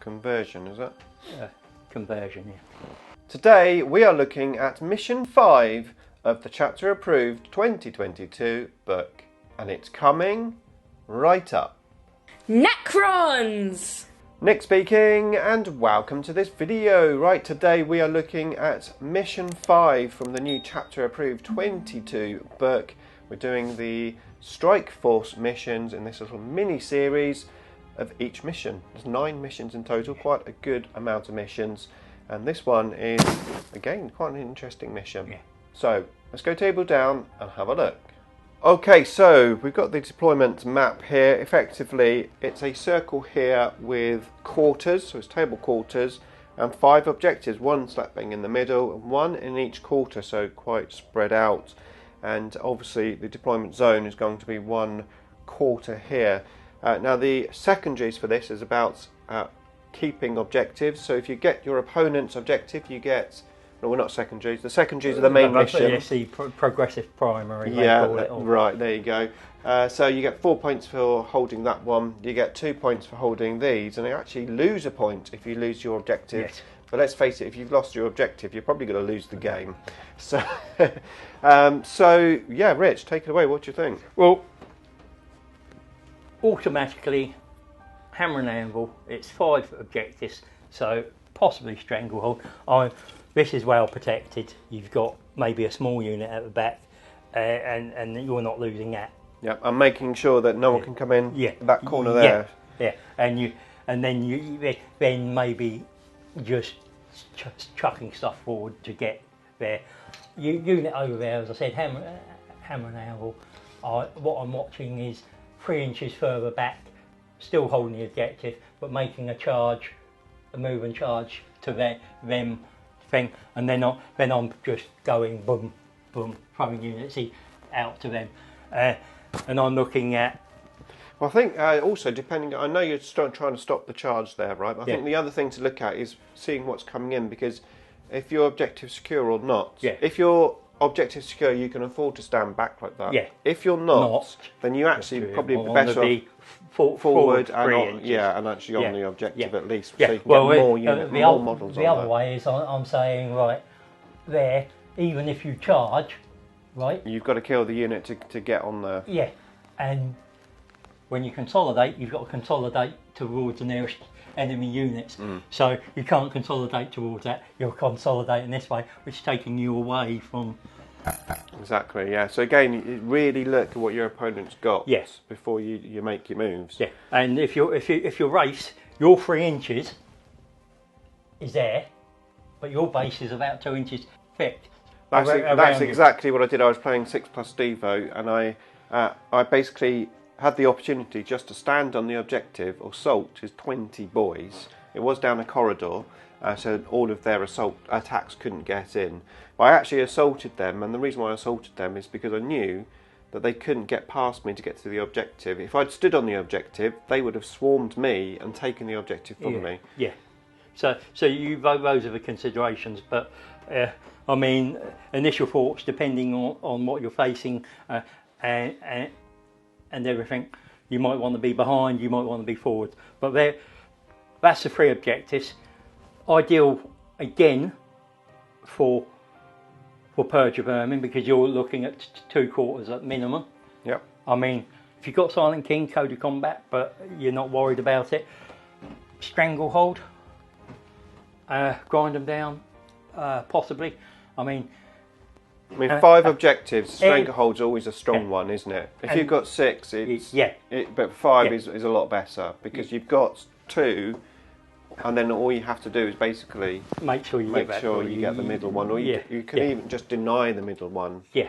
Conversion, is it? Conversion, yeah. Today we are looking at Mission 5 of the Chapter Approved 2022 book, and it's coming right up. Necrons! Nick speaking, and welcome to this video. Right, today we are looking at Mission 5 from the new Chapter Approved 22 book. We're doing the Strike Force missions in this little mini-series of each mission. There's 9 missions in total, quite a good amount of missions. And this one is, again, quite an interesting mission. Yeah. So, let's go table down and have a look. Okay, so we've got the deployment map here. Effectively, it's a circle here with quarters, so it's table quarters, and 5 objectives, 1 slapping in the middle, and 1 in each quarter, so quite spread out. And obviously, the deployment zone is going to be 1 quarter here. Now, the secondaries for this is about keeping objectives. So if you get your opponent's objective, you get... No, we're not secondaries. The secondaries are the main mission. Yes, the progressive primary. Yeah, right, there you go. So you get 4 points for holding that one. You get 2 points for holding these. And you actually lose a point if you lose your objective. Yes. But let's face it, if you've lost your objective, you're probably going to lose the game. So, yeah, Rich, take it away. What do you think? Well, automatically, hammer and anvil, it's 5 objectives, so possibly stranglehold. This is well protected. You've got maybe a small unit at the back, and you're not losing that. Yeah, I'm making sure that no one can come in that corner there. Yeah, and then maybe just chucking stuff forward to get there. Unit over there, as I said, hammer and anvil. What I'm watching is 3 inches further back, still holding the objective, but making a charge, a move and charge to them thing, and then I'm just going boom, boom, throwing units out to them, and I'm looking at. Well, I think also depending, I know you're trying to stop the charge there, right? But I think the other thing to look at is seeing what's coming in, because if your objective's secure or not. Yeah. If your objective's secure, you can afford to stand back like that. Yeah. If you're not, then you actually probably be better off forward and and actually on the objective at least, so you can get more units, more models on the other way is I'm saying, right there, even if you charge, right, you've got to kill the unit to get on there. Yeah, and when you consolidate, you've got to consolidate towards the nearest enemy units. So you can't consolidate towards that. You're consolidating this way, which is taking you away from. Exactly. Yeah. So again, you really look at what your opponent's got. Yes. Before you make your moves. Yeah. And if your race, your 3 inches is there, but your base is about 2 inches thick. That's exactly what I did. I was playing 6+ Devo, and I basically had the opportunity just to stand on the objective. Assault is 20 boys. It was down a corridor, so all of their assault attacks couldn't get in. But I actually assaulted them, and the reason why I assaulted them is because I knew that they couldn't get past me to get to the objective. If I'd stood on the objective, they would have swarmed me and taken the objective from me. Yeah. So those are the considerations, but I mean, initial thoughts depending on what you're facing and everything. You might want to be behind, you might want to be forward, but that's the 3 objectives. Ideal again for Purge of Vermin, because you're looking at 2 quarters at minimum. Yep. I mean, if you've got Silent King, Code of Combat, but you're not worried about it, Stranglehold, grind them down, possibly. I mean, 5 objectives. Stranglehold's always a strong one, isn't it? If you've got 6, but 5 is a lot better, because you've got 2, and then all you have to do is basically make sure you get the middle one, or you can even just deny the middle one. Yeah.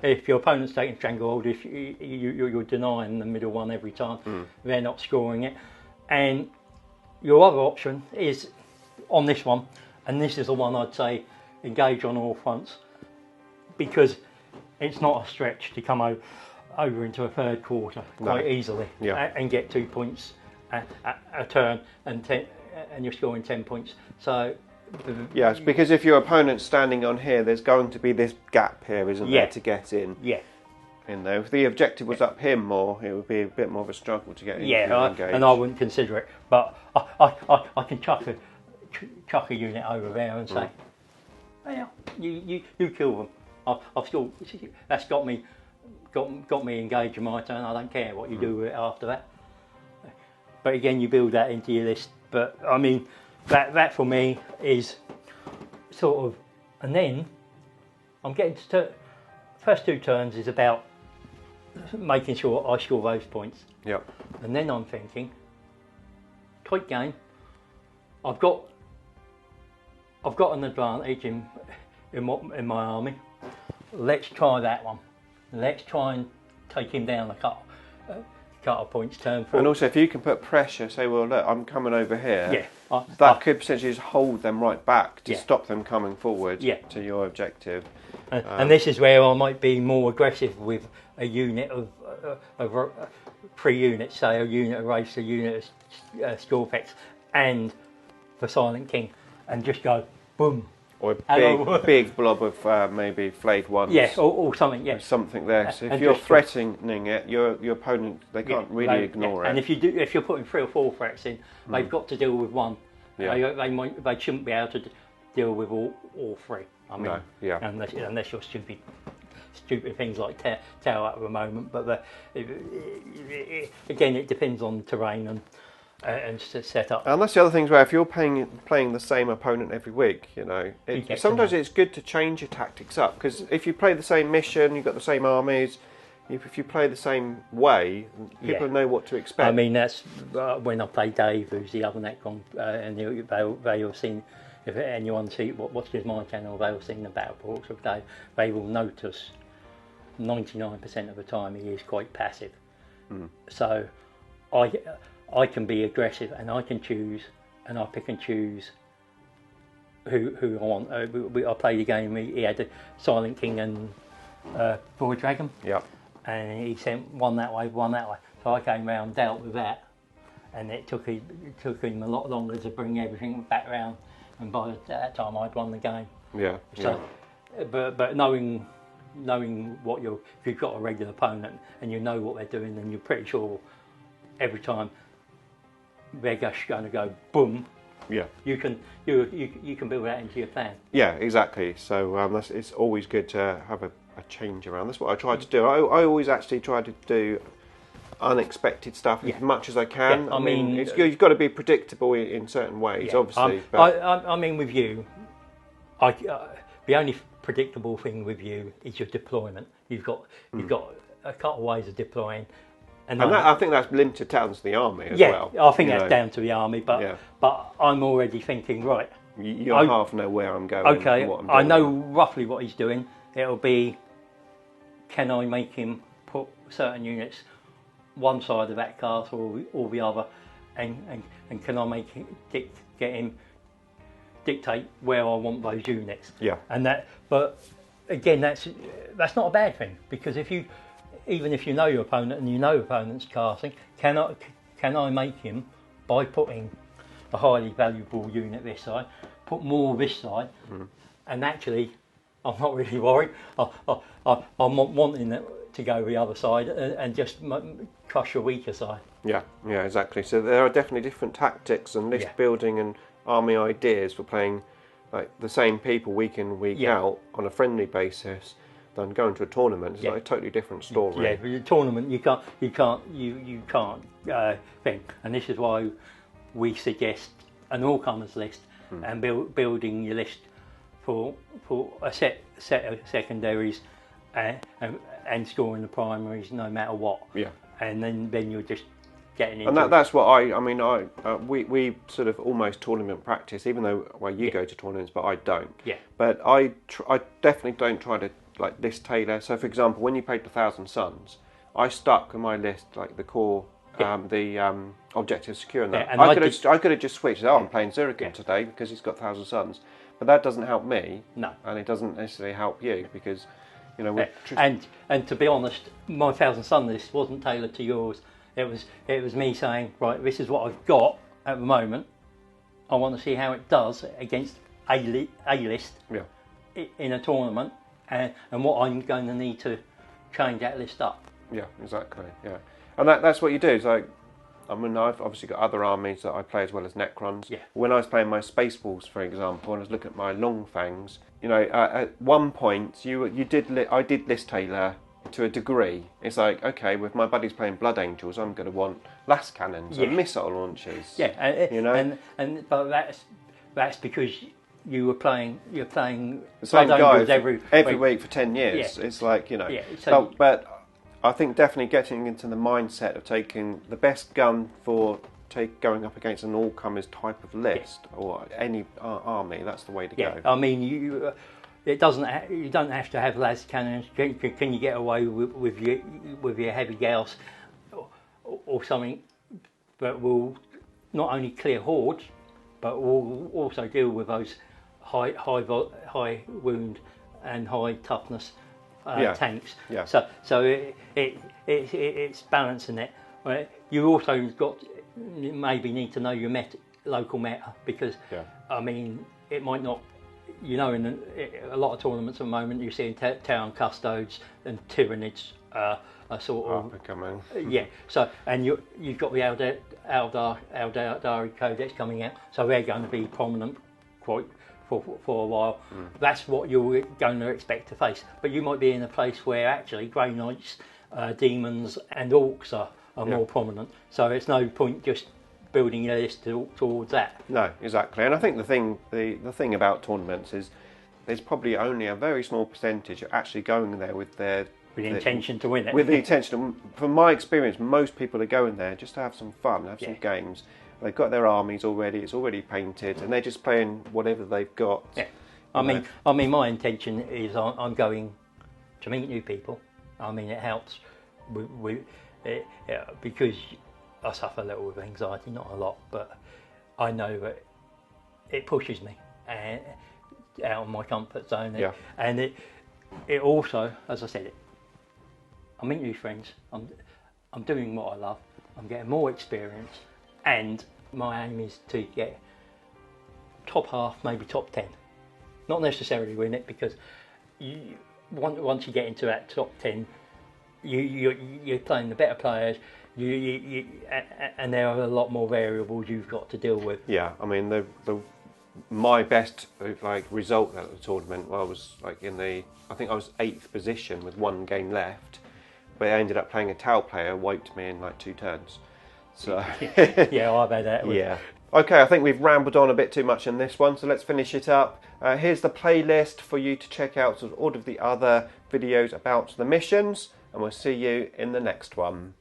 If your opponent's taking Stranglehold, if you're denying the middle one every time, they're not scoring it. And your other option is on this one, and this is the one I'd say engage on all fronts, because it's not a stretch to come over into a 3rd quarter quite easily and get 2 points a turn, and you're scoring 10 points. So yes, because if your opponent's standing on here, there's going to be this gap here, isn't there, to get in. Yeah. in there. If the objective was up here more, it would be a bit more of a struggle to get engaged. And I wouldn't consider it. But I can chuck a unit over there and say, yeah, you kill them. I've still, that's got me engaged in my turn. I don't care what you do with it after that. But again, you build that into your list. But I mean, that for me is sort of, and then I'm getting to first 2 turns is about making sure I score those points. Yep. And then I'm thinking, quick game. I've got an advantage in my army. Let's try that one. Let's try and take him down a couple of points turn 4. And also, if you can put pressure, say, well, look, I'm coming over here. Yeah. That could potentially just hold them right back to stop them coming forward to your objective. And this is where I might be more aggressive with a unit of 3 units, say a unit of Wraiths, a unit of Scorpex, and the Silent King, and just go boom. Or a big blob of maybe flayed ones. Yeah, or something. Yeah, something there. So if you're threatening it, your opponent they can't really ignore it. And if you're putting 3 or 4 threats in, they've got to deal with one. Yeah. They shouldn't be able to deal with all 3. I mean, unless you're stupid things like Tower at the moment. But again, it depends on terrain and set up. And that's the other thing where if you're playing the same opponent every week, sometimes it's good to change your tactics up, because if you play the same mission, you've got the same armies. If you play the same way, people know what to expect. I mean, that's when I play Dave, who's the other Necron, and they have seen. If anyone watches my channel, they'll seen the battle reports of Dave. They will notice 99% of the time he is quite passive. So I can be aggressive, and I can choose, and I pick and choose who I want. I played a game. He had a Silent King and Void Dragon. Yeah. And he sent one that way, one that way. So I came round, dealt with that, and it took him a lot longer to bring everything back round. And by that time, I'd won the game. Yeah. So, but knowing what if you've got a regular opponent and you know what they're doing, then you're pretty sure every time they're just going to go boom. Yeah. You can build that into your plan. Yeah, exactly. So it's always good to have a change around. That's what I try to do. I always actually try to do unexpected stuff as much as I can. Yeah, I mean, you've got to be predictable in certain ways, obviously. I mean, with you, the only predictable thing with you is your deployment. You've got a couple of ways of deploying, and I think that's limited down to the army as well. I think that's down to the army, but I'm already thinking, right. You half know where I'm going. Okay, and what I'm doing. I know roughly what he's doing. It'll be, can I make him put certain units one side of that castle or the other, and can I make him get him dictate where I want those units? Yeah. But again, that's not a bad thing, because even if you know your opponent and you know your opponent's casting, can I make him, by putting a highly valuable unit this side, put more this side, and actually I'm not really worried. I'm wanting it to go the other side and just crush your weaker side. Yeah, exactly. So there are definitely different tactics and list building and army ideas for playing like the same people week in, week out on a friendly basis than going to a tournament. It's like a totally different story. Yeah, but a tournament you can't think, and this is why we suggest an all-comers list and building your list for a set of secondaries and scoring the primaries no matter what. Yeah. And then you're just getting into. And that's what we sort of almost tournament practice, even though you go to tournaments, but I don't. Yeah. But I definitely don't try to like list tailor. So for example, when you played the Thousand Suns, I stuck in my list like the core. The objective secure and that. And I could have just switched. I'm playing Zurichan today because he's got Thousand Suns, but that doesn't help me. No, and it doesn't necessarily help you because, and to be honest, my Thousand Sun list wasn't tailored to yours. It was me saying, right, this is what I've got at the moment. I want to see how it does against a list in a tournament, and what I'm going to need to change that list up. Yeah, exactly. Yeah, and that's what you do. It's like, I mean, I've obviously got other armies that I play as well as Necrons. Yeah. When I was playing my Space Wolves, for example, and I was looking at my Long Fangs, you know, at one point I did list tailor to a degree. It's like, okay, with my buddies playing Blood Angels, I'm going to want las cannons and missile launchers. Yeah, you know, but that's because you're playing the same Blood guy Angels every week for 10 years. Yeah. It's like, you know, but I think definitely getting into the mindset of taking the best gun for going up against an all-comers type of list or any army, that's the way to go. I mean, you don't have to have las cannons. Can you get away with your heavy gauss or something that will not only clear hordes, but will also deal with those high wound and high toughness tanks. Yeah. So it's balancing it. You also maybe need to know your local meta, because I mean, it might not. You know, in a lot of tournaments at the moment, you're seeing town custodes and tyranids are sort of becoming. So and you've got the Eldari Codex coming out, so they're going to be prominent quite for a while. That's what you're going to expect to face. But you might be in a place where actually Grey Knights, demons, and orcs are more prominent. So it's no point just building your list towards that. No, exactly. And I think the thing about tournaments is there's probably only a very small percentage are actually going there with the intention to win it. With the intention, from my experience, most people are going there just to have some fun, have some games. They've got their armies already; it's already painted, and they're just playing whatever they've got. Yeah, I mean, my intention is I'm going to meet new people. I mean, it helps because I suffer a little with anxiety, not a lot, but I know that it pushes me out of my comfort zone. And it also, as I said, I meet new friends. I'm doing what I love. I'm getting more experience, and my aim is to get top half, maybe top 10. Not necessarily win it, because once you get into that top 10, you're playing the better players. And there are a lot more variables you've got to deal with. Yeah, I mean, my best result at the tournament, I was I think I was 8th position with 1 game left, but I ended up playing a Tau player, wiped me in 2 turns. So yeah, I've had that. Okay, I think we've rambled on a bit too much in this one, so let's finish it up. Here's the playlist for you to check out all of the other videos about the missions, and we'll see you in the next one.